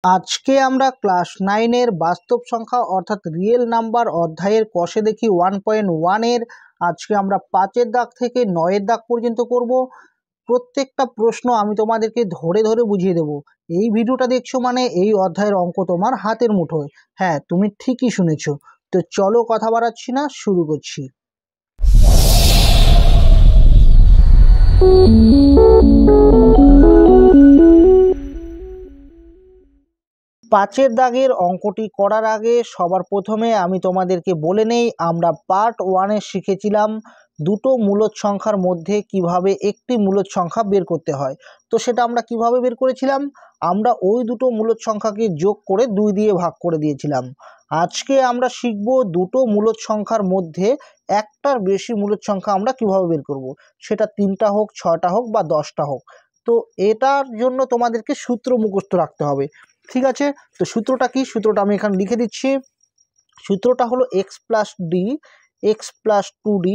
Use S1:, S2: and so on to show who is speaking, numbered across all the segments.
S1: আজকে আমরা ক্লাস 9 এর বাস্তব সংখ্যা অর্থাৎ রিয়েল নাম্বার অধ্যায়ের কষে দেখি 1.1 এর আজকে আমরা 5 এর দাগ থেকে 9 এর দাগ পর্যন্ত করব। প্রত্যেকটা প্রশ্ন আমি তোমাদেরকে ধরে ধরে বুঝিয়ে দেব। এই ভিডিওটা দেখছো মানে এই অধ্যায়ের অঙ্ক তোমার হাতের মুঠোয়। হ্যাঁ, তুমি ঠিকই শুনেছো। তো চলো কথা বাড়াচ্ছি না, শুরু করছি। পাঁচের দাগের অঙ্কটি করার আগে সবার প্রথমে আমি তোমাদেরকে বলে নেই, আমরা পার্ট 1-এ শিখেছিলাম দুটো মূলদ সংখ্যার মধ্যে কিভাবে একটি মূলদ সংখ্যা বের করতে হয়। তো সেটা আমরা কিভাবে বের করেছিলাম, আমরা ওই দুটো মূলদ সংখ্যাকে যোগ করে 2 দিয়ে ভাগ করে দিয়েছিলাম। আজকে আমরা শিখব দুটো মূলদ সংখ্যার মধ্যে একটার বেশি মূলদ সংখ্যা আমরা কিভাবে বের করব, সেটা 3টা হোক, 6টা হোক বা 10টা হোক। তো এটার জন্য তোমাদেরকে সূত্র মুখস্থ রাখতে হবে। ঠিক আছে, তো সূত্রটা কি, সূত্রটা আমি এখানে লিখে দিচ্ছি। সূত্রটা হলো x plus D, x plus 2d,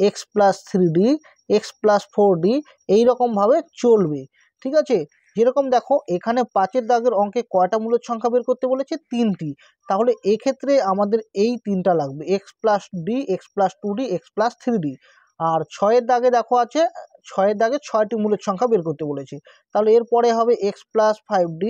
S1: x plus 3d, x plus 4d, এইরকমভাবে চলবে। ঠিক আছে, যেরকম দেখো এখানে 5-এর দাগের অঙ্কে কয়টা মূলদ সংখ্যা বের করতে বলেছে, 3টি। তাহলে এক্ষেত্রে আমাদের এই 3টা লাগবে, x plus D, x plus 2d, x plus 3d। আর 6-এর দাগে দেখো আছে, 6-এর দাগে 6টি মূলদ সংখ্যা বের করতে বলেছে। তাহলে এরপরে হবে x plus 5d,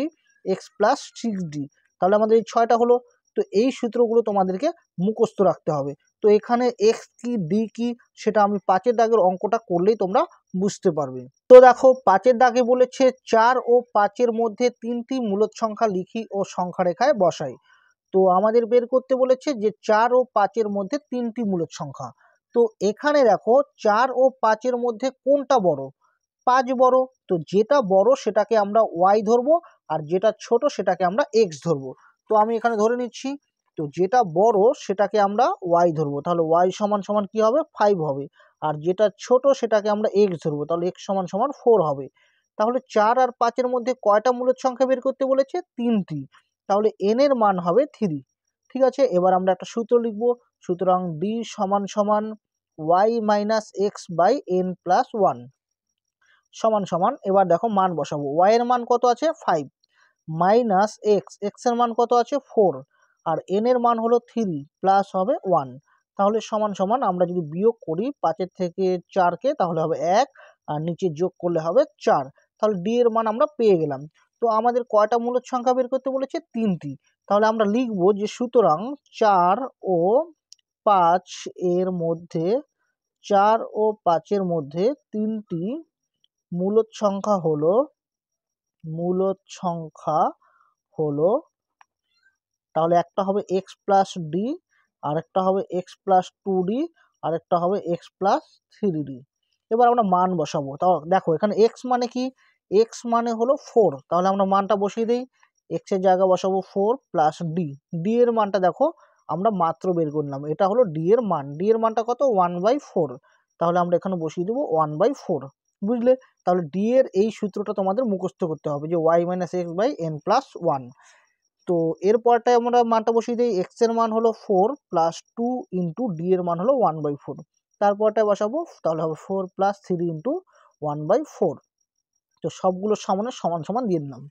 S1: x plus 6d। তাহলে আমাদের এই 6টা হলো। তো এই সূত্রগুলো তোমাদেরকে মুখস্থ রাখতে হবে। তো এখানে এক্স কি ডি কি সেটা আমি 5-এর দাগের অঙ্কটা করলেই তোমরা বুঝতে পারবে। তো দেখো 5-এর দাগে বলেছে 4 ও 5-এর মধ্যে 3টি মূলদ সংখ্যা লিখি ও সংখ্যা রেখায় বসাই। তো আমাদের বের করতে বলেছে যে 4 ও 5-এর মধ্যে 3টি মূলদ সংখ্যা। তো এখানে দেখো 4 ও 5-এর মধ্যে কোনটা বড়, 5 বড়। তো যেটা বড় সেটাকে আমরা ওয়াই ধরবো, আর যেটা ছোট সেটাকে আমরা এক্স ধরবো। তো আমি এখানে ধরে নিচ্ছি, তো যেটা বড় সেটাকে আমরা ওয়াই ধরবো, তাহলে ওয়াই সমান সমান কি হবে, 5 হবে। আর যেটা ছোট সেটাকে আমরা এক্স ধরবো, তাহলে এক্স সমান সমান 4 হবে। তাহলে 4 আর 5-এর মধ্যে কয়টা মূলদ সংখ্যা বের করতে বলেছে, 3টি। তাহলে এন এর মান হবে 3। ঠিক আছে, এবার আমরা একটা সূত্র লিখবো। সুতরাং ডি সমান সমান Y minus X by N plus 1 সমান সমান, এবার দেখো মান বসাবো। ওয়াই এর মান কত আছে, 5, মাইনাস এক্স, এক্স এর মান কত আছে, 4, আর এন এর মান হলো 3, প্লাস হবে 1। তাহলে সমান সমান আমরা যদি বিয়োগ করি 5-এর থেকে 4কে, তাহলে হবে 1, আর নিচে যোগ করলে হবে 4। তাহলে ডি এর মান আমরা পেয়ে গেলাম। তো আমাদের কয়টা মূলদ সংখ্যা বের করতে বলেছে, 3টি। তাহলে আমরা লিখবো যে সুতরাং 4 ও 5 এর মধ্যে, 4 ও 5-এর মধ্যে 3টি মূলদ সংখ্যা হলো, মূলদ সংখ্যা হলো, তাহলে একটা হবে এক্স প্লাস ডি, আরেকটা হবে এক্স প্লাস 2d, আরেকটা হবে এক্স প্লাস 3d। এবার আমরা মান বসাবো। তাও দেখো এখানে এক্স মানে কি, এক্স মানে হলো 4, তাহলে আমরা মানটা বসিয়ে দিই। এক্স এর জায়গা বসাবো 4 প্লাস ডি, ডি এর মানটা দেখো আমরা মাত্র বের করলাম, এটা হলো ডি এর মান। ডি এর মানটা কত, 1/4। তাহলে আমরা এখানে বসিয়ে দেবো 1/4। বুঝলে, তাহলে ডি এর এই সূত্রটা তোমাদের মুখস্থ করতে হবে, যে Y minus X by N plus 1। তো এরপরটায় আমরা মানটা বসিয়ে দিই, এক্স এর মান হলো 4 প্লাস 2 ইন্টু ডি এর মান হলো 1/4। তারপরটায় বসাবো, তাহলে হবে 4 প্লাস 3 ইন্টু 1/4। তো সবগুলো সমান সমান দিয়ে দিলাম।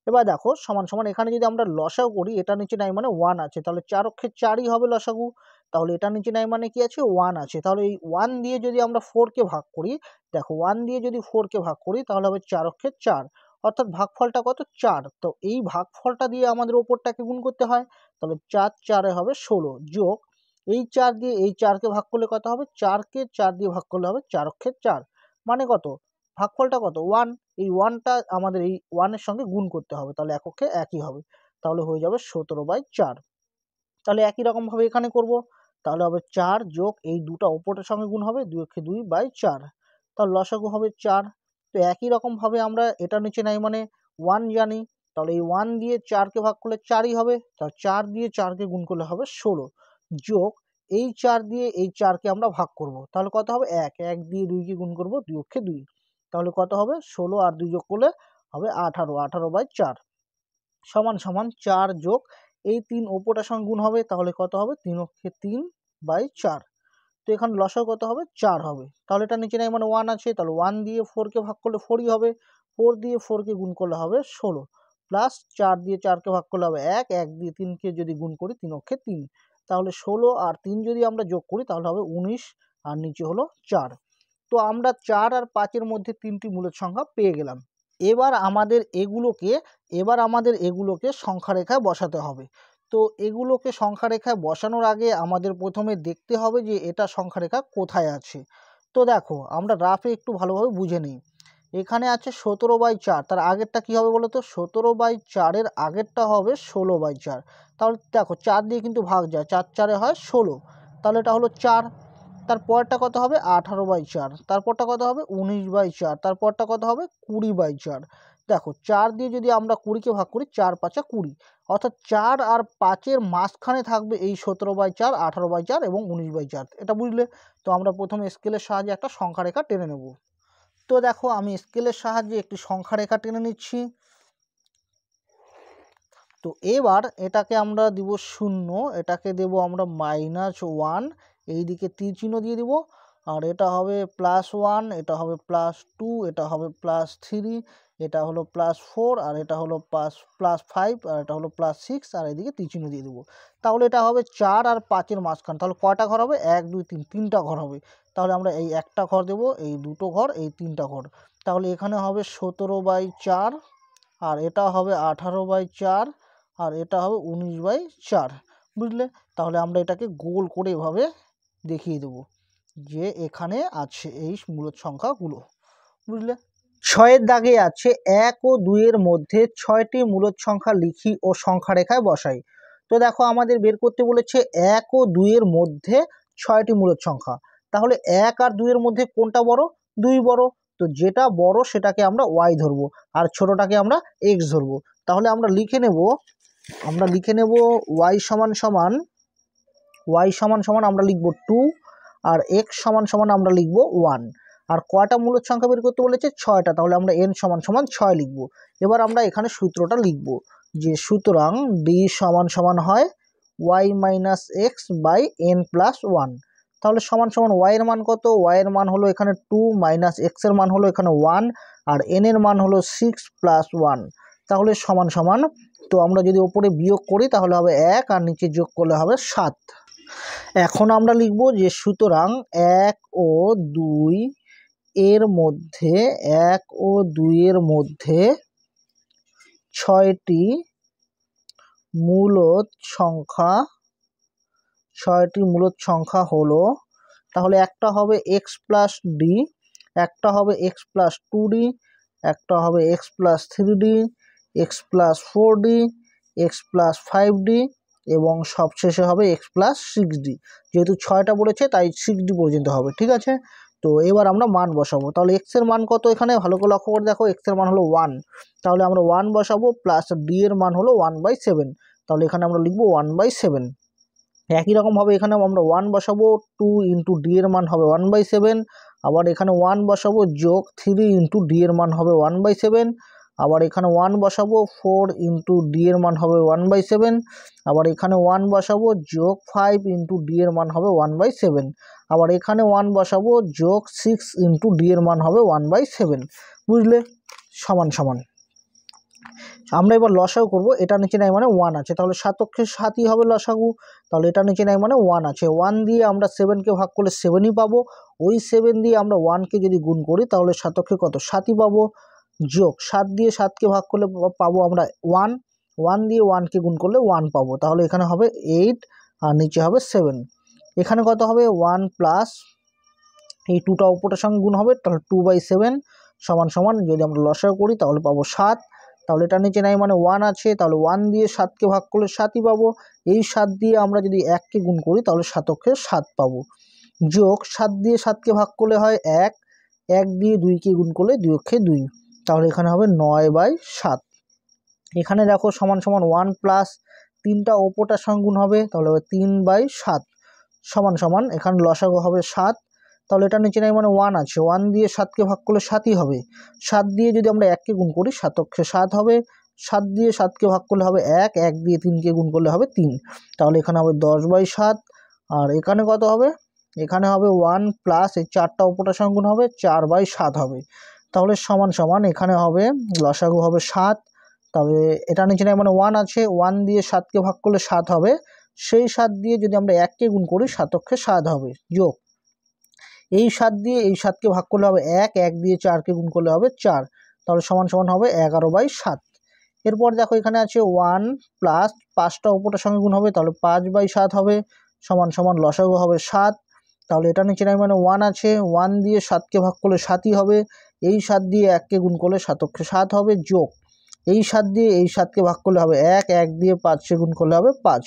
S1: এবার দেখো সমান সমান, এখানে যদি আমরা লসাগু করি, এটা নিচে নাই মানে 1 আছে, তাহলে 4 অক্ষে 4ই হবে লসাগু। তাহলে এটা নিচে নাই মানে কি আছে, 1 আছে। তাহলে এই 1 দিয়ে যদি আমরা 4কে ভাগ করি, দেখো 1 দিয়ে যদি 4কে ভাগ করি তাহলে হবে 4 অক্ষে 4, অর্থাৎ ভাগফলটা কত, 4। তো এই ভাগফলটা দিয়ে আমাদের ওপরটাকে গুণ করতে হয়। তাহলে 4 4-এ হবে 16, যোগ এই 4 দিয়ে এই 4কে ভাগ করলে কত হবে, 4কে 4 দিয়ে ভাগ করলে হবে 4 অক্ষে 4, মানে কত, ভাগফলটা কত, 1। এই 1টা আমাদের এই 1 এর সঙ্গে গুণ করতে হবে, তাহলে এককে একই হবে। তাহলে হয়ে যাবে 17/4। তাহলে একই রকম ভাবে এখানে করব। তাহলে হবে 4 যোগ এই দুটা ওপরের সঙ্গে গুণ হবে, 2/4। তাহলে লসাগু হবে 4। তো একই রকম ভাবে আমরা এটা নিচে নাই মানে 1 জানি, তাহলে এই 1 দিয়ে 4কে ভাগ করলে 4ই হবে। তাহলে 4 দিয়ে 4কে গুণ করলে হবে 16, যোগ এই 4 দিয়ে এই 4কে আমরা ভাগ করব, তাহলে কত হবে, 1, 1 দিয়ে 2কে গুণ করব, 2/2। তাহলে কত হবে, 16 আর 2 যোগ করলে হবে 18, 18/4 সমান সমান 4 যোগ এই 3 ওপরটার সঙ্গে গুণ হবে, তাহলে কত হবে, 3/3/4। তো এখানে লসাগু কত হবে, 4 হবে। তাহলে এটা নিচে নাই মানে 1 আছে, তাহলে 1 দিয়ে 4কে ভাগ করলে 4ই হবে, 4 দিয়ে 4কে গুণ করলে হবে 16, প্লাস 4 দিয়ে 4কে ভাগ করলে হবে 1, 1 দিয়ে 3কে যদি গুণ করি 3 অক্ষে 3, তাহলে 16 আর 3 যদি আমরা যোগ করি তাহলে হবে 19 আর নিচে হলো 4। তো আমরা 4 আর 5-এর মধ্যে 3টি মূলদ সংখ্যা পেয়ে গেলাম। এবার আমাদের এগুলোকে সংখ্যা রেখায় বসাতে হবে। তো এগুলোকে সংখ্যা রেখায় বসানোর আগে আমাদের প্রথমে দেখতে হবে যে এটা সংখ্যা রেখা কোথায় আছে। তো দেখো আমরা রাফে একটু ভালোভাবে বুঝে নিই। এখানে আছে 17/4, তার আগেরটা কি হবে বলো তো? 17/4-এর আগেরটা হবে 16/4। তাহলে দেখো 4 দিয়ে কিন্তু ভাগ যায়, 4 4-এ হয় 16, তাহলে এটা হলো 4। তারপরটা কত হবে? 18/4। তারপরটা কত হবে? 19/4। তারপরটা কত হবে? 20/4। দেখো 4 দিয়ে যদি আমরা 20-কে ভাগ করি, 4 5-এ 20, অর্থাৎ 4 আর 5-এর মাঝখানে থাকবে এই 17/4, 18/4 এবং 19/4। এটা বুঝলে? তো আমরা প্রথমে স্কেলের সাহায্যে একটা সংখ্যা রেখা টেনে নেব। তো দেখো আমি স্কেলের সাহায্যে একটি সংখ্যা রেখা টেনে নিচ্ছি। তো এবার এটাকে আমরা দিব 0, এটাকে দেব আমরা -1, এইদিকে তীর চিহ্ন দিয়ে দিব। আর এটা হবে +1, এটা হবে +2, এটা হবে +3, এটা হলো +4, আর এটা হলো +5, আর এটা হলো +6, আর এদিকে তীর চিহ্ন দিয়ে দেবো। তাহলে এটা হবে 4 আর 5-এর মাঝখান। তাহলে কয়টা ঘর হবে? 1 2 3, 3টা ঘর হবে। তাহলে আমরা এই একটা ঘর দেব, এই দুটো ঘর, এই 3টা ঘর। তাহলে এখানে হবে 17/4, আর এটা হবে 18/4, আর এটা হবে 19/4। বুঝলে? তাহলে আমরা এটাকে গোল করে এভাবে দেখিয়ে দেব যে এখানে আছে এই মূলদ সংখ্যাগুলো। বুঝলে? 6-এর দাগে আছে 1 ও 2-এর মধ্যে 6টি মূলদ সংখ্যা লিখি ও সংখ্যা রেখায় বসাই। তো দেখো আমাদের বের করতে বলেছে 1 ও 2-এর মধ্যে 6টি মূলদ সংখ্যা। তাহলে 1 আর 2-এর মধ্যে কোনটা বড়? 2 বড়। তো যেটা বড় সেটাকে আমরা y ধরবো, আর ছোটটাকে আমরা x ধরবো। তাহলে আমরা লিখে নেব y সমান সমান আমরা লিখব 2, আর x সমান আমরা লিখব 1। আর কয়টা মূলদ সংখ্যা বের করতে বলেছে? 6টা। তাহলে আমরা n সমান 6 লিখব। এবার আমরা এখানে সূত্রটা লিখব যে সুতরাং d সমান হয় y - x by n plus 1। তাহলে সমান y এর মান কত? y এর মান হলো এখানে 2, মাইনাস x এর মান হলো এখানে 1, আর n এর মান হলো 6 প্লাস 1। তাহলে সমান তো আমরা যদি ওপরে বিয়োগ করি তাহলে হবে 1, আর নিচে যোগ করলে হবে 7। এখন আমরা লিখব যে সুতরাং 1 ও 2 এর মধ্যে 1 ও 2 এর মধ্যে 6টি মূলদ সংখ্যা হলো, তাহলে একটা হবে x প্লাস d, একটা হবে x প্লাস 2d, একটা হবে x plus 3d, x plus 4d, x plus 5d, এবং সবশেষে হবে x প্লাস 6d। যেহেতু 6টা বলেছে তাই 6d পর্যন্ত হবে। ঠিক আছে? তো এবার আমরা মান বসাবো। তাহলে x এর মান কত? এখানে ভালো করে লক্ষ্য করে দেখো, x এর মান হলো 1। তাহলে আমরা 1 বসাবো, প্লাস d এর মান হলো 1/7। তাহলে এখানে আমরা লিখবো 1/7। একই রকমভাবে এখানে আমরা 1 বসাবো, 2 ইন্টু d এর মান হবে 1/7। আবার এখানে 1 বসাবো যোগ 3 ইন্টু d এর মান হবে 1/7। আবার এখানে 1 বসাবো, 4 ইন্টু d এর মান হবে 1/7। আবার এখানে 1 বসাবো যোগ 5 ইন্টু d এর মান হবে 1/7। আবার এখানে 1 বসাবো যোগ 6 ইন্টু d এর মান হবে 1/7। বুঝলে? সমান। আমরা এবার লসাগু করব। এটা নিচে নাই মানে 1 আছে, তাহলে 7 অক্ষে 7ই হবে লসাগু। তাহলে এটা নিচে নাই মানে 1 আছে। 1 দিয়ে আমরা 7কে ভাগ করলে 7ই পাবো। ওই 7 দিয়ে আমরা 1কে যদি গুণ করি তাহলে 7 অক্ষে কত? 7ই পাবো। যোগ 7 দিয়ে 7কে ভাগ করলে পাবো আমরা 1, 1 দিয়ে 1কে গুণ করলে 1 পাবো। তাহলে এখানে হবে 8, আর নিচে হবে 7। এখানে কত হবে? 1 প্লাস এই 2টা উপরটার সঙ্গে গুণ হবে, তাহলে 2/7 সমান যদি আমরা লসাগু করি তাহলে পাবো 7। তাহলে এটা নিচে নাই মানে 1 আছে, তাহলে 1 দিয়ে 7কে ভাগ করলে 7ই পাবো। এই 7 দিয়ে আমরা যদি 1কে গুণ করি তাহলে 7 অক্ষে 7 পাবো। যোগ 7 দিয়ে 7কে ভাগ করলে হয় 1, 1 দিয়ে 2কে গুণ করলে 2 অক্ষে 2। তাহলে এখানে হবে 9/7। এখানে দেখো সমান 1 প্লাস 3টা ওপরটার সঙ্গে গুণ হবে, তাহলে হবে 3/7 সমান এখানে লসাগু হবে 7। তাহলে এটা নিচে নাই মানে 1 আছে, 1 দিয়ে 7কে ভাগ করলে 7ই হবে। 7 দিয়ে যদি আমরা 1কে গুণ করি 7 অক্ষে 7 হবে। 7 দিয়ে 7কে ভাগ করলে হবে 1, 1 দিয়ে 3কে গুণ করলে হবে 3। তাহলে এখানে হবে 10/7। আর এখানে কত হবে? এখানে হবে 1 প্লাস এই 4টা উপরটার সঙ্গে গুণ হবে, 4/7 হবে। তাহলে সমান এখানে হবে লসাগু হবে 7, তাহলে এটা নিচে নাই মানে 1 আছে, 1 দিয়ে 7কে ভাগ করলে 7 হবে, সেই 7 দিয়ে যদি আমরা 1কে গুণ করি 7 অক্ষে 7 হবে, যোগ এই 7 দিয়ে এই 7কে ভাগ করলে হবে 1, 1 দিয়ে 4কে গুণ করলে হবে 4, তাহলে সমান সমান হবে 11/7। এরপর দেখো এখানে আছে 1 প্লাস 5টা উপরটার সঙ্গে গুণ হবে, তাহলে 5/7 হবে, সমান সমান লসাগু হবে 7। তাহলে এটা নিচে নাই মানে 1 আছে, 1 দিয়ে 7কে ভাগ করলে 7ই হবে, এই 7 দিয়ে 1কে গুণ করলে 7 অক্ষে 7 হবে, যোগ এই 7 দিয়ে এই 7কে ভাগ করলে হবে 1, 1 দিয়ে 5কে গুণ করলে হবে 5,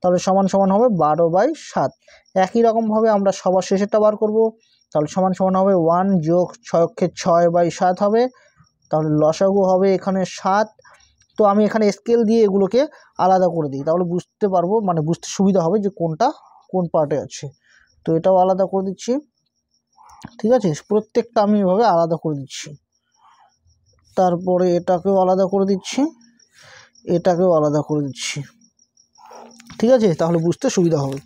S1: তাহলে সমান সমান হবে 12/7। একই রকমভাবে আমরা সবার শেষেরটা বার করব, তাহলে সমান সমান হবে 1 যোগ 6 অক্ষে 6/7 হবে, তাহলে লসাগু হবে এখানে 7। তো আমি এখানে স্কেল দিয়ে এগুলোকে আলাদা করে দিই, তাহলে বুঝতে পারবো, মানে বুঝতে সুবিধা হবে যে কোনটা কোন পার্টে আছে। তো এটাও আলাদা করে দিচ্ছি, ঠিক আছে, প্রত্যেকটা আমি এভাবে আলাদা করে দিচ্ছি। তারপরে এটাকেও আলাদা করে দিচ্ছি, এটাকেও আলাদা করে দিচ্ছি, ঠিক আছে, তাহলে বুঝতে সুবিধা হবে।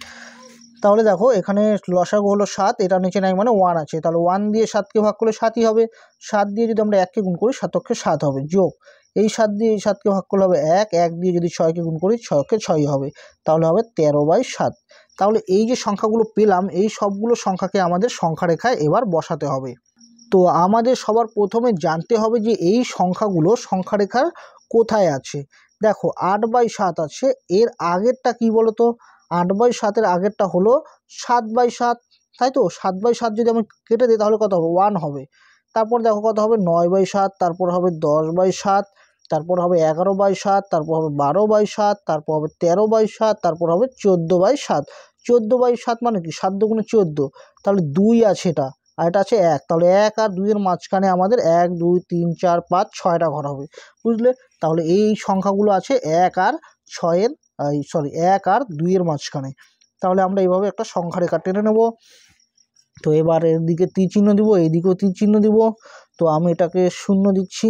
S1: তাহলে দেখো এখানে লসাগু হলো 7, এটা নিচে নাই মানে 1 আছে, তাহলে 1 দিয়ে 7কে ভাগ করলে 7ই হবে, 7 দিয়ে যদি আমরা 1কে গুণ করি 7 অক্ষে 7 হবে, যোগ এই 7 দিয়ে এই 7কে ভাগ করলে হবে 1, 1 দিয়ে যদি 6কে গুণ করি 6 অক্ষে 6ই হবে, তাহলে হবে 13/7। তাহলে এই যে সংখ্যাগুলো পেলাম, এই সবগুলো সংখ্যাকে আমাদের সংখ্যা রেখায় এবার বসাতে হবে। তো আমাদের সবার প্রথমে জানতে হবে যে এই সংখ্যাগুলো সংখ্যা রেখার কোথায় আছে। দেখো 8/7 আছে, এর আগেরটা কি বলো তো, 8/7-এর আগেরটা হলো 7/7, তাই তো, 7/7 যদি আমি কেটে দিই তাহলে কত হবে, 1 হবে। তারপর দেখো কত হবে, 9/7, তারপর হবে 10/7, তারপর হবে 11/7, তারপর হবে 12/7, তারপর হবে 13/7, তারপর হবে 14/7। 14/7 মানে কি, 7 দুগুণে 14, তাহলে 2 আছে এটা, আর এটা আছে 1, তাহলে 1 আর 2 এর মাঝখানে আমাদের 1, 2, 3, 4, 5, 6টা ঘর হবে, বুঝলে। তাহলে এই সংখ্যাগুলো আছে 1 আর 6-এর, 1 আর 2 এর মাঝখানে। তাহলে আমরা এইভাবে একটা সংখ্যা রেখা টেনে নেব। তো এবার এর দিকে তীর চিহ্ন দিব, এইদিকেও তীর চিহ্ন দিব। তো আমি এটাকে 0 দিচ্ছি,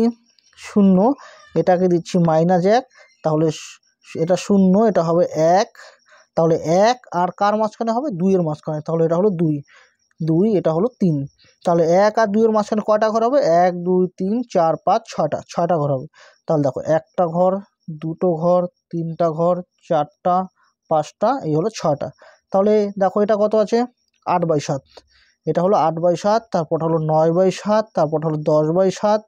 S1: 0, এটাকে দিচ্ছি -1, তাহলে এটা 0, এটা হবে 1, তাহলে 1 আর কার মাঝখানে হবে, 2 এর মাঝখানে, তাহলে এটা হলো 2, 2, এটা হলো 3, তাহলে 1 আর 2 এর মাঝখানে কয়টা ঘর হবে, 1, 2, 3, 4, 5, 6টা ঘর হবে। তাহলে দেখো একটা ঘর, দুটো ঘর, 3টা ঘর, 4টা, 5টা, এই হলো 6টা। তাহলে দেখো এটা কত আছে, 8/7, এটা হলো 8/7, তারপর হলো 9/7, তারপর হলো 10/7,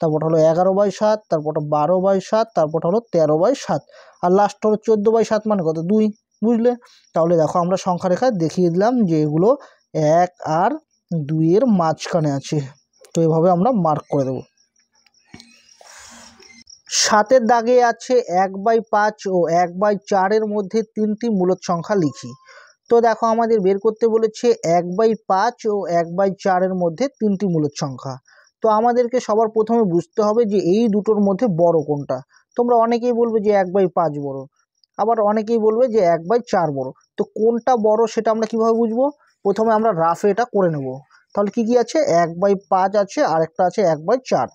S1: তারপর হলো 11/7, তারপর 12/7, তারপর হলো 13/7, আর লাস্ট হলো 14/7 মানে কত, 2, বুঝলে। তাহলে দেখো আমরা সংখ্যা রেখায় দেখিয়ে দিলাম যে এগুলো 1 আর 2 এর মাঝখানে আছে। তো এভাবে আমরা মার্ক করে দেব। 7-এর দাগে আছে 1/5 ও 1/4-এর মধ্যে 3টি মূলদ সংখ্যা লিখি। তো দেখো আমাদের বের করতে বলেছে 1/5 ও 1/4-এর মধ্যে 3টি মূলদ সংখ্যা। তো আমাদেরকে সবার প্রথমে বুঝতে হবে যে এই দুটোর মধ্যে বড় কোনটা। তোমরা অনেকেই বলবে যে 1/5 বড়, আবার অনেকেই বলবে যে 1/4 বড়। তো কোনটা বড় সেটা আমরা কিভাবে বুঝবো, প্রথমে আমরা রাফে এটা করে নেব। তাহলে কি কি আছে, 1/5 আছে আর একটা আছে 1/4।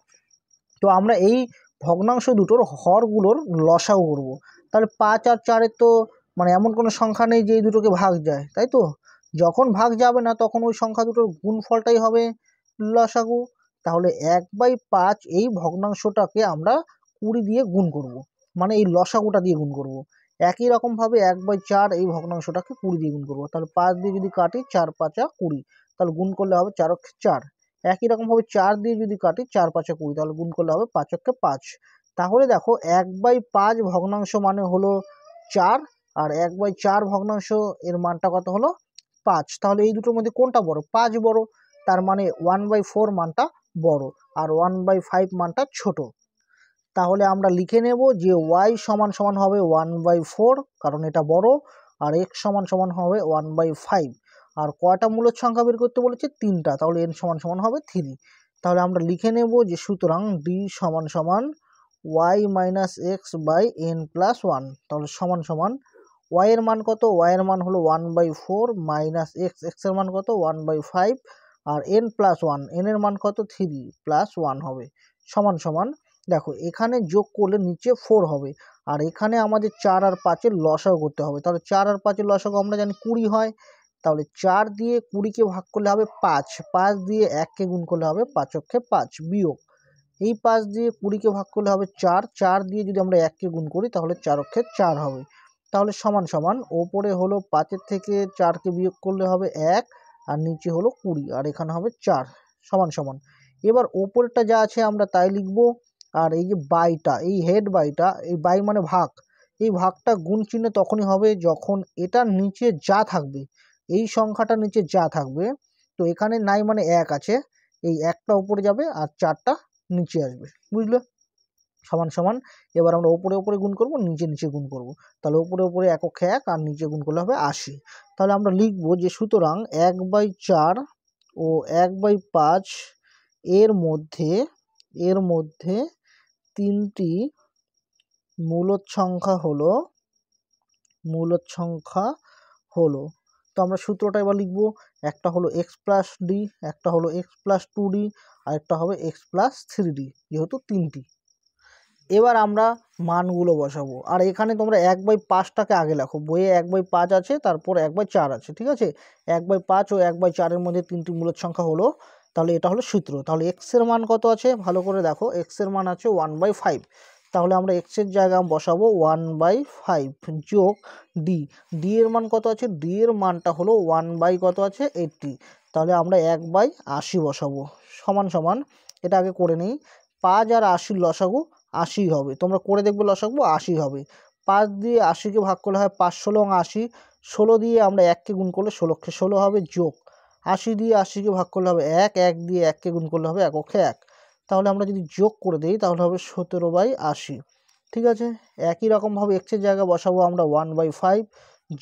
S1: তো আমরা এই ভগ্নাংশ দুটোর হরগুলোর লসাগু করব। তাহলে 5 আর 4-এর তো মানে এমন কোনো সংখ্যা নেই যে এই দুটোকে ভাগ যায়, তাই তো, যখন ভাগ যাবে না তখন ওই সংখ্যা দুটোর গুণফলটাই হবে লসাগু। তাহলে 1/5 এই ভগ্নাংশটাকে আমরা 20 দিয়ে গুণ করব, মানে এই লসাগুটা দিয়ে গুণ করব। একই রকমভাবে 1/4 এই ভগ্নাংশটাকে 20 দিয়ে গুণ করব। তাহলে 5 দিয়ে যদি কাটি 4 5 20, তাহলে গুণ করলে হবে 4 অক্ষে 4। একই রকমভাবে 4 দিয়ে যদি কাটি 4 5 20, তাহলে গুণ করলে হবে 5 অক্ষে 5। তাহলে দেখো 1/5 ভগ্নাংশ মানে হলো 4, আর 1/4 ভগ্নাংশ এর মানটা কত হলো 5। তাহলে এই দুটোর মধ্যে কোনটা বড়, 5 বড়। তার মানে 1/4 মানটা বড় আর 1/5 মানটা ছোট। তাহলে আমরা লিখে নেব যে y সমান সমান হবে 1/4, কারণ এটা বড়, আর x সমান সমান হবে 1/5। আর কয়টা মূলদ সংখ্যা বের করতে বলেছে, 3টা, তাহলে n সমান সমান হবে 3। তাহলে আমরা লিখে নেব যে সুতরাং d সমান সমান y minus X by n plus 1। তাহলে সমান সমান y এর মান কত, y এর মান হলো 1/4 মাইনাস এক্স, এক্স এর মান কত 1/5, আর n প্লাস 1, n এর মান কত 3 প্লাস 1 হবে, সমান সমান দেখো এখানে যোগ করলে নিচে 4 হবে, আর এখানে আমাদের 4 আর 5-এর লসাগু করতে হবে। তাহলে 4 আর 5-এর লসাগু আমরা জানি 20 হয়, তাহলে 4 দিয়ে 20-কে ভাগ করলে হবে 5, 5 দিয়ে 1-কে গুণ করলে হবে 5 অক্ষে 5, বিয়োগ এই 5 দিয়ে 20কে ভাগ করলে হবে 4, 4 দিয়ে যদি আমরা 1কে গুণ করি তাহলে 4 অক্ষে 4 হবে। তাহলে সমান সমান ওপরে হলো 5-এর থেকে 4কে বিয়োগ করলে হবে 1 আর নিচে হলো 20 আর এখানে হবে 4 সমান সমান। এবার ওপরটা যা আছে আমরা তাই লিখব, আর এই যে বাইটা, এই হেড বাইটা, এই বাই মানে ভাগ, এই ভাগটা গুণ চিহ্ন তখনই হবে যখন এটার নিচে যা থাকবে, এই সংখ্যাটার নিচে যা থাকবে, তো এখানে নাই মানে 1 আছে, এই 1টা উপরে যাবে আর 4টা নিচে আসবে, বুঝলে? সমান সমান এবার আমরা ওপরে ওপরে গুণ করব, নিচে নিচে গুণ করব। তাহলে ওপরে ওপরে এককে 1 আর নিচে গুণ করলে হবে 80। তাহলে আমরা লিখব যে সুতরাং 1/4 ও 1/5 এর মধ্যে 3টি মূলদ সংখ্যা হলো। তো আমরা সূত্রটা এবার লিখব, একটা হলো x+d, একটা হলো x+2d, আর একটা হবে x+3d, যেহেতু 3টি। এবার আমরা মানগুলো বসাবো, আর এখানে তোমরা 1/5টাকে আগে লেখো, বইয়ে 1/5 আছে, তারপর 1/4 আছে, ঠিক আছে? 1/5 ও 1/4 এর মধ্যে 3টি মূলদ সংখ্যা হলো, তাহলে এটা হলো সূত্র। তাহলে x এর মান কত আছে ভালো করে দেখো, x এর মান আছে 1/5। তাহলে আমরা x এর জায়গায় বসাবো 1/5 যোগ d, d এর মান কত আছে, d এর মানটা হলো 1/ কত আছে 80, তাহলে আমরা 1/80 বসাবো। সমান সমান এটা আগে করে নেই, 5 আর 80 লসাগু 80 হবে, তোমরা করে দেখবে লসাগু 80 হবে। 5 দিয়ে 80কে ভাগ করলে হয় 5 ষোলো 80, 16 দিয়ে আমরা 1কে গুণ করলে 16কে 16 হবে, যোগ 80 দিয়ে 80কে ভাগ করলে হবে 1, 1 দিয়ে 1কে গুণ করলে হবে এককে 1। তাহলে আমরা যদি যোগ করে দিই তাহলে হবে 17/80, ঠিক আছে? একই রকমভাবে x এর জায়গায় বসাবো আমরা 1/5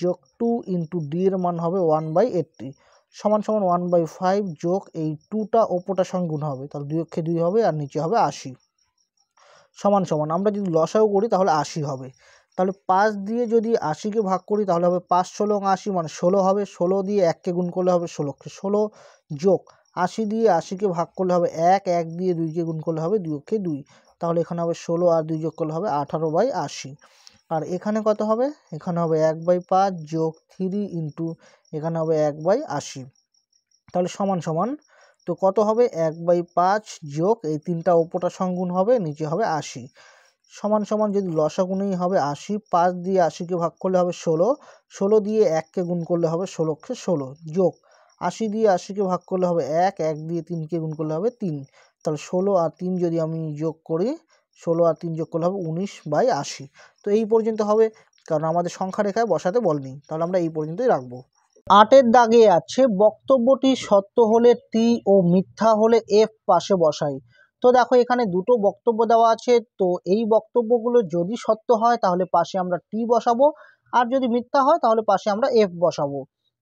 S1: যোগ 2 ইন্টু d এর মান হবে 1/80 সমান সমান 1/5 যোগ এই 2টা ওপরটার সঙ্গে গুণ হবে, তাহলে 2 অক্ষে 2 হবে আর নিচে হবে 80 সমান সমান আমরা যদি লসাগু করি তাহলে 80 হবে। তাহলে 5 দিয়ে যদি 80কে ভাগ করি তাহলে হবে 5 ষোলো 80 মানে 16 হবে, 16 দিয়ে 1কে গুণ করলে হবে 16কে 16 যোগ 80 দিয়ে 80কে ভাগ করলে হবে 1, 1 দিয়ে 2কে গুণ করলে হবে 2 অক্ষে 2, তাহলে এখানে হবে 16 আর 2 যোগ করলে হবে 18/80। আর এখানে কত হবে, এখানে হবে 1/5 যোগ 3 ইন্টু এখানে হবে 1/80, তাহলে সমান সমান তো কত হবে 1/5 যোগ এই 3টা ওপরটা সংগুণ হবে, নিচে হবে 80 সমান সমান যদি লসাগুনেই হবে 80, 5 দিয়ে 80কে ভাগ করলে হবে 16, 16 দিয়ে 1কে গুণ করলে হবে 16কে 16 যোগ 80 দিয়ে 80কে ভাগ করলে হবে 1, 1 দিয়ে 3কে গুণ করলে হবে 3, তাহলে 16 আর 3 যদি আমি যোগ করি, 16 আর 3 যোগ করলে হবে 19/80। তো এই পর্যন্ত হবে, কারণ আমাদের সংখ্যা রেখায় বসাতে বলেনি, তাহলে আমরা এই পর্যন্তই রাখবো। 8-এর দাগে আছে বক্তব্যটি সত্য হলে টি ও মিথ্যা হলে এফ পাশে বসাই। তো দেখো এখানে দুটো বক্তব্য দেওয়া আছে, তো এই বক্তব্যগুলো যদি সত্য হয় তাহলে পাশে আমরা টি বসাবো, আর যদি মিথ্যা হয় তাহলে পাশে আমরা এফ বসাবো।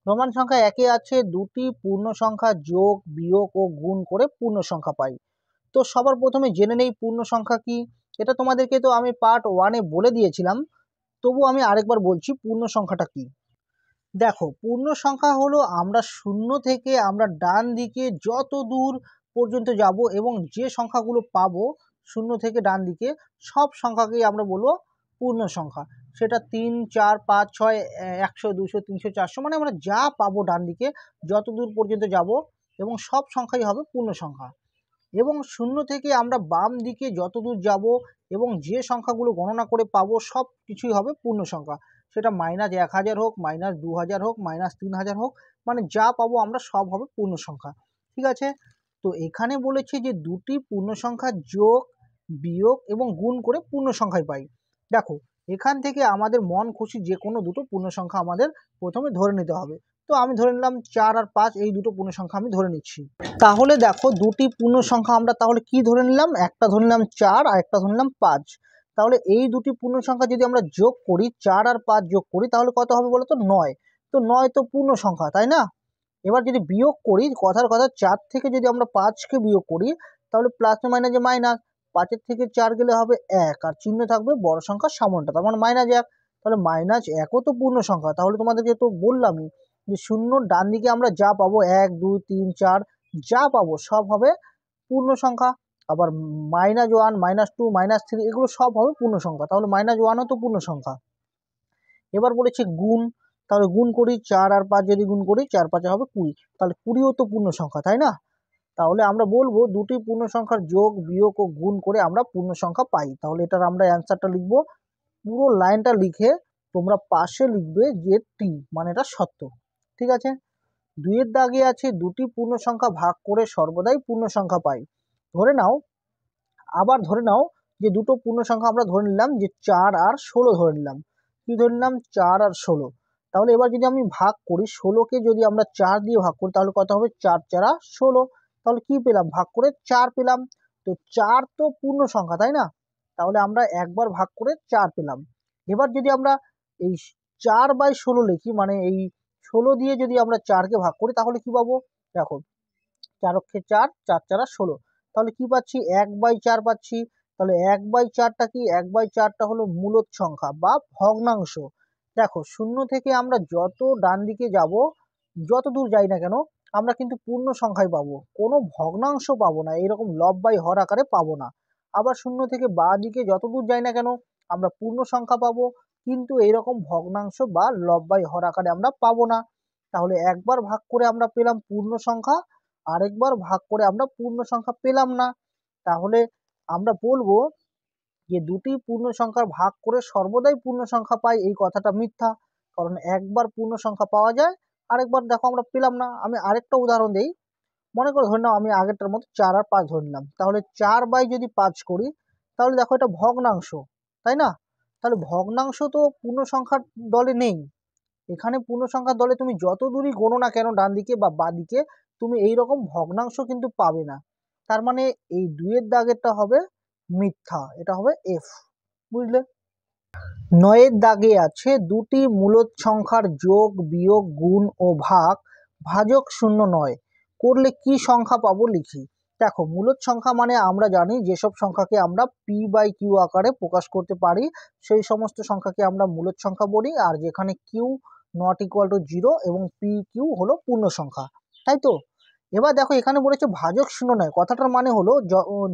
S1: প্রমাণ সংখ্যা 1-এ আছে দুটি পূর্ণ সংখ্যা যোগ বিয়োগ ও গুণ করে পূর্ণ সংখ্যা পাই। তো সবার প্রথমে জেনে নেই পূর্ণ সংখ্যা কি। এটা তোমাদেরকে তো আমি পার্ট 1-এ বলে দিয়েছিলাম, তবু আমি আরেকবার বলছি পূর্ণ সংখ্যাটা কি। দেখো পূর্ণ সংখ্যা হলো আমরা শূন্য থেকে আমরা ডান দিকে যত দূর পর্যন্ত যাব এবং যে সংখ্যাগুলো পাবো শূন্য থেকে ডান দিকে সব সংখ্যাকেই আমরা বলবো পূর্ণ সংখ্যা। সেটা 3, 4, 5, 6, 100, 200, 300, 400 মানে আমরা যা পাবো ডান দিকে যত দূর পর্যন্ত যাব এবং সব সংখ্যাই হবে পূর্ণ সংখ্যা। এবং শূন্য থেকে আমরা বাম দিকে যত দূর যাব এবং যে সংখ্যাগুলো গণনা করে পাবো সব কিছুই হবে পূর্ণ সংখ্যা। সেটা -1000 হোক, -2000 হোক, -3000 হোক, মানে যা পাবো আমরা সব হবে পূর্ণ সংখ্যা, ঠিক আছে? তো এখানে বলেছে যে দুটি পূর্ণ সংখ্যা যোগ বিয়োগ এবং গুণ করে পূর্ণ সংখ্যায় পাই। দেখো এখান থেকে আমাদের মন খুশি যে কোনো দুটো পূর্ণ সংখ্যা আমাদের প্রথমে ধরে নিতে হবে। তো আমি ধরে নিলাম 4 আর 5, এই দুটো পূর্ণ সংখ্যা আমি ধরে নিচ্ছি। তাহলে দেখো দুটি পূর্ণ সংখ্যা আমরা তাহলে কি ধরে নিলাম, একটা ধরে নিলাম 4 আর একটা ধরে নিলাম 5। তাহলে এই দুটি পূর্ণ সংখ্যা যদি আমরা যোগ করি, 4 আর 5 যোগ করি, তাহলে কত হবে বলো তো 9। তো 9 তো পূর্ণ সংখ্যা, তাই না? এবার যদি বিয়োগ করি, কথার কথা 4 থেকে যদি আমরা 5কে বিয়োগ করি তাহলে প্লাস মাইনাসে মাইনাস, 5-এর থেকে 4 গেলে হবে 1 আর চিহ্ন থাকবে বড় সংখ্যার সামনটা, তার মানে -1। তাহলে -1ও তো পূর্ণ সংখ্যা। তাহলে তোমাদেরকে তো বললামই যে শূন্য ডান দিকে আমরা যা পাবো 1, 2, 3, 4 যা পাবো সব হবে পূর্ণ সংখ্যা। আবার -1, -2, -3 এগুলো সব হবে পূর্ণ সংখ্যা, তাহলে -1ও তো পূর্ণ সংখ্যা। এবার বলেছে গুণ, তাহলে গুণ করি 4 আর 5 যদি গুণ করি 4 5 হবে 20, তাহলে 20ও তো পূর্ণ সংখ্যা, তাই না? তাহলে আমরা বলবো দুটি পূর্ণ সংখ্যার যোগ বিয়োগ ও গুণ করে আমরা পূর্ণ সংখ্যা পাই। তাহলে এটার আমরা অ্যান্সারটা লিখবো, পুরো লাইনটা লিখে তোমরা পাশে লিখবে যে টি, মানে এটা সত্য। ঠিক আছে। 2-এর দাগে আছে দুটি পূর্ণ সংখ্যা ভাগ করে সর্বদাই পূর্ণ সংখ্যা পাই। ধরে নাও, আবার ধরে নাও যে দুটো পূর্ণ সংখ্যা আমরা ধরে নিলাম যে 4 আর 16 ধরে নিলাম। কি ধরে নিলাম? 4 আর 16। তাহলে এবার যদি আমি ভাগ করি, 16কে যদি আমরা 4 দিয়ে ভাগ করি তাহলে কত হবে? 4 4 16। তাহলে কি পেলাম? ভাগ করে 4 পেলাম। তো 4 তো পূর্ণ সংখ্যা, তাই না? তাহলে আমরা একবার ভাগ করে 4 পেলাম। এবার যদি আমরা এই 4/16 লিখি, মানে এই 16 দিয়ে যদি আমরা 4কে ভাগ করি তাহলে কি পাবো? দেখো, 4 অক্ষে 4, 4 4 16। তাহলে কি পাচ্ছি? 1/4 পাচ্ছি। তাহলে 1/4টা কি? 1/4টা হলো মূলদ সংখ্যা বা ভগ্নাংশ। দেখো, শূন্য থেকে আমরা যত ডান দিকে যাব, যত দূর যাই না কেন, আমরা কিন্তু পূর্ণ সংখ্যাই পাবো, কোনো ভগ্নাংশ পাবো না, এরকম লব বাই হর আকারে পাবো না। আবার শূন্য থেকে বাঁ দিকে যত দূর যাই না কেন, আমরা পূর্ণ সংখ্যা পাবো, কিন্তু এইরকম ভগ্নাংশ বা লব বাই হর আকারে আমরা পাবো না। তাহলে একবার ভাগ করে আমরা পেলাম পূর্ণ সংখ্যা, আরেকবার ভাগ করে আমরা পূর্ণ সংখ্যা পেলাম না। তাহলে আমরা বলবো যে দুটি পূর্ণ সংখ্যা ভাগ করে সর্বদাই পূর্ণ সংখ্যা পাই, এই কথাটা মিথ্যা। কারণ একবার পূর্ণ সংখ্যা পাওয়া যায়, আরেকবার দেখো আমরা পেলাম না। আমি আরেকটা উদাহরণ দিই। মনে করো, ধরে নাও আমি আগেরটার মতো 4 আর 5 ধরে নিলাম। তাহলে 4/5 করি, তাহলে দেখো এটা ভগ্নাংশ, তাই না? তাহলে ভগ্নাংশ তো পূর্ণ সংখ্যার দলে নেই। এখানে পূর্ণ সংখ্যার দলে তুমি যত দূরই গোনো না কেন, ডান দিকে বা বাঁ দিকে, তুমি এই রকম ভগ্নাংশ কিন্তু পাবে না। তার মানে এই 2-এর দাগেরটা হবে মিথ্যা, এটা হবে এফ। বুঝলে? 9-এর দাগে আছে দুটি মূলদ সংখ্যার যোগ বিয়োগ গুণ ও ভাগ, ভাজক শূন্য নয়, করলে কি সংখ্যা পাবো লিখি। দেখো, মূলদ সংখ্যা মানে আমরা জানি যেসব সংখ্যাকে আমরা p/q আকারে প্রকাশ করতে পারি সেই সমস্ত সংখ্যাকে আমরা মূলদ সংখ্যা বলি, আর যেখানে q নট ইকুয়াল টু 0 এবং pq হলো পূর্ণ সংখ্যা, তাই তো? এবার দেখো, এখানে বলেছে ভাজক শূন্য নয়। কথাটার মানে হলো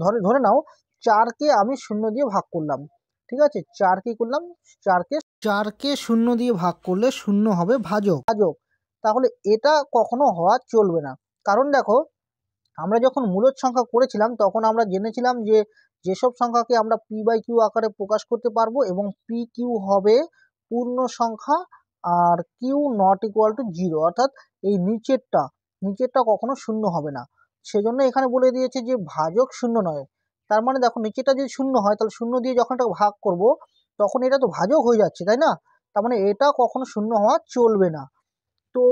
S1: ধরে ধরে নাও 4কে আমি 0 দিয়ে ভাগ করলাম। ঠিক আছে, 4 কি করলাম? 4কে 0 দিয়ে ভাগ করলে 0 হবে ভাজক। তাহলে এটা কখনো হওয়া চলবে না। কারণ দেখো, আমরা যখন মূলদ সংখ্যা করেছিলাম তখন আমরা জেনেছিলাম যে যেসব সংখ্যাকে আমরা p/q আকারে প্রকাশ করতে পারবো এবং pq হবে পূর্ণ সংখ্যা, আর q নট ইকুয়াল টু 0, অর্থাৎ এই নিচেরটা কখনো 0 হবে না। সেজন্য এখানে বলে দিয়েছে যে ভাজক শূন্য নয়। তার মানে দেখো, নিচেরটা যদি 0 হয় তাহলে 0 দিয়ে যখন এটা ভাগ করব তখন এটা তো ভাজক হয়ে যাচ্ছে, তাই না? তার মানে এটা কখনো 0 হওয়া চলবে না। তো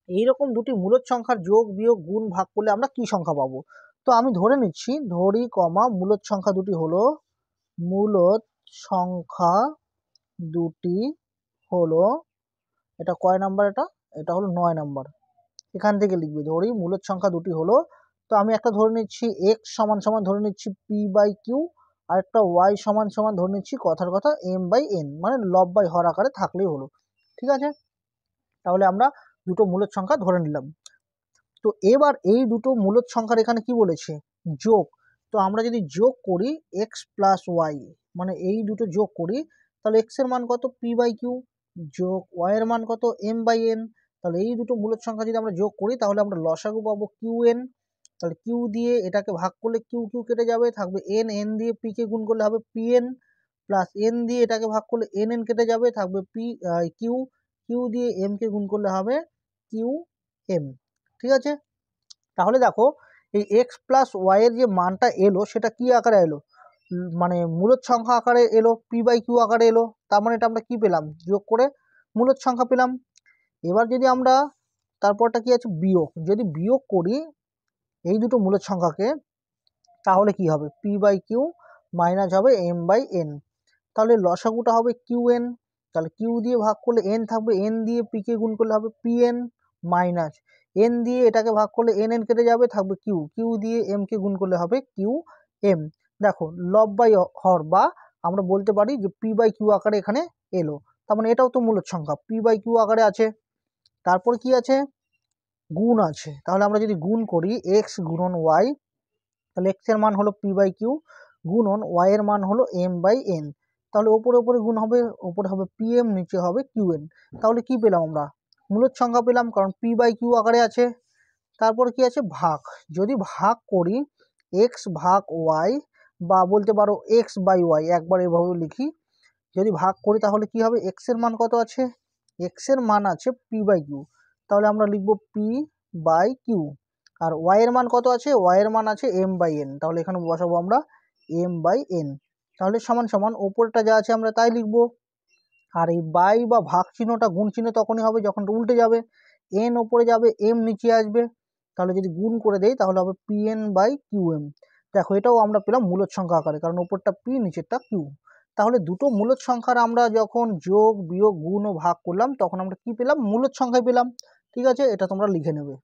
S1: এইরকম দুটি মূলদ সংখ্যার যোগ বিয়োগ গুণ ভাগ করলে আমরা কি সংখ্যা পাবো? তো আমি ধরে নিচ্ছি, মূলদ সংখ্যা দুটি হলো, মূলদ সংখ্যা দুটি হলো, এটা কয় নাম্বার? এটা এটা হলো 9 নাম্বার। এখান থেকে লিখবি, ধরি মূলদ সংখ্যা দুটি হলো। তো আমি একটা ধরে নিচ্ছি x সমান সমান ধরে নিচ্ছি p/q, আর একটা y সমান সমান ধরে নিচ্ছি কথার কথা m/n, মানে লব বাই হর আকারে থাকলেই হলো। ঠিক আছে, তাহলে আমরা দুটো মূলদ সংখ্যা ধরে নিলাম। তো এবার এই দুটো মূলদ সংখ্যার এখানে কি বলেছে? যোগ। তো আমরা যদি যোগ করি x প্লাস ওয়াই, মানে এই দুটো যোগ করি, তাহলে x এর মান কত? p/q, যোগ y এর মান কত? m/n। তাহলে এই দুটো মূলদ সংখ্যা যদি আমরা যোগ করি তাহলে আমরা লসাগু পাবো qn। তাহলে q দিয়ে এটাকে ভাগ করলে q q কেটে যাবে, থাকবে n, n দিয়ে p কে গুণ করলে হবে pn, প্লাস n দিয়ে এটাকে ভাগ করলে n n কেটে যাবে, থাকবে q, q দিয়ে m কে গুণ করলে হবে qm। ঠিক আছে, তাহলে দেখো এই x প্লাস ওয়াই এর যে মানটা এলো সেটা কি আকারে এলো? মানে মূলদ সংখ্যা আকারে এলো, p/q আকারে এলো। তার মানে এটা আমরা কি পেলাম? যোগ করে মূলদ সংখ্যা পেলাম। এবার যদি আমরা, তারপরটা কি আছে? বিয়োগ। যদি বিয়োগ করি এই দুটো মূলদ সংখ্যাকে তাহলে কি হবে? p/q মাইনাস হবে m/n। তাহলে লসাগুটা হবে qn। তাহলে q দিয়ে ভাগ করলে n থাকবে, n দিয়ে p কে গুণ করলে হবে pn, মাইনাস n দিয়ে এটাকে ভাগ করলে n n কেটে যাবে, থাকবে q, q দিয়ে m কে গুণ করলে হবে qm। দেখো, লব বাই হর, বা আমরা বলতে পারি যে p/q আকারে এখানে এলো। তার মানে এটাও তো মূলদ সংখ্যা, p/q আকারে আছে। তারপর কি আছে? গুণ আছে। তাহলে আমরা যদি গুণ করি x গুণন y, তাহলে x এর মান হলো p/q গুণন y এর মান হলো m/n। তাহলে ওপরে ওপরে গুণ হবে, ওপরে হবে pm, নিচে হবে qn। তাহলে কি পেলাম আমরা? মূলদ সংখ্যা পেলাম, কারণ p/q আকারে আছে। তারপর কি আছে ভাগ, যদি ভাগ করি এক্স ভাগ ওয়াই বা বলতে পারো এক্স বাই ওয়াই, একবার এভাবে লিখি, যদি ভাগ করি তাহলে কি হবে, এক্সের মান কত আছে, এক্সের মান আছে পি বাই কিউ, তাহলে আমরা লিখব পি বাই কিউ। আর ওয়াইয়ের মান কত আছে, ওয়াইয়ের মান আছে এম বাই এন, তাহলে এখানে বসাবো আমরা এম বাই এন, তাহলে সমান সমান ওপরটা যা আছে আমরা তাই লিখব। আর এই বাই বা ভাগ চিহ্নটা গুণ চিহ্ন তখনই হবে যখন উল্টে যাবে, এন ওপরে যাবে এম নিচে আসবে, তাহলে যদি গুণ করে দেই তাহলে হবে P N by Q M. দেখো এটাও আমরা পেলাম মূলদ সংখ্যা আকারে, কারণ ওপরটা পি নিচেরটা কিউ। তাহলে দুটো মূলদ সংখ্যার আমরা যখন যোগ বিয়োগ গুণ ও ভাগ করলাম তখন আমরা কি পেলাম, মূলদ সংখ্যায় পেলাম। ঠিক আছে, এটা তোমরা লিখে নেবে।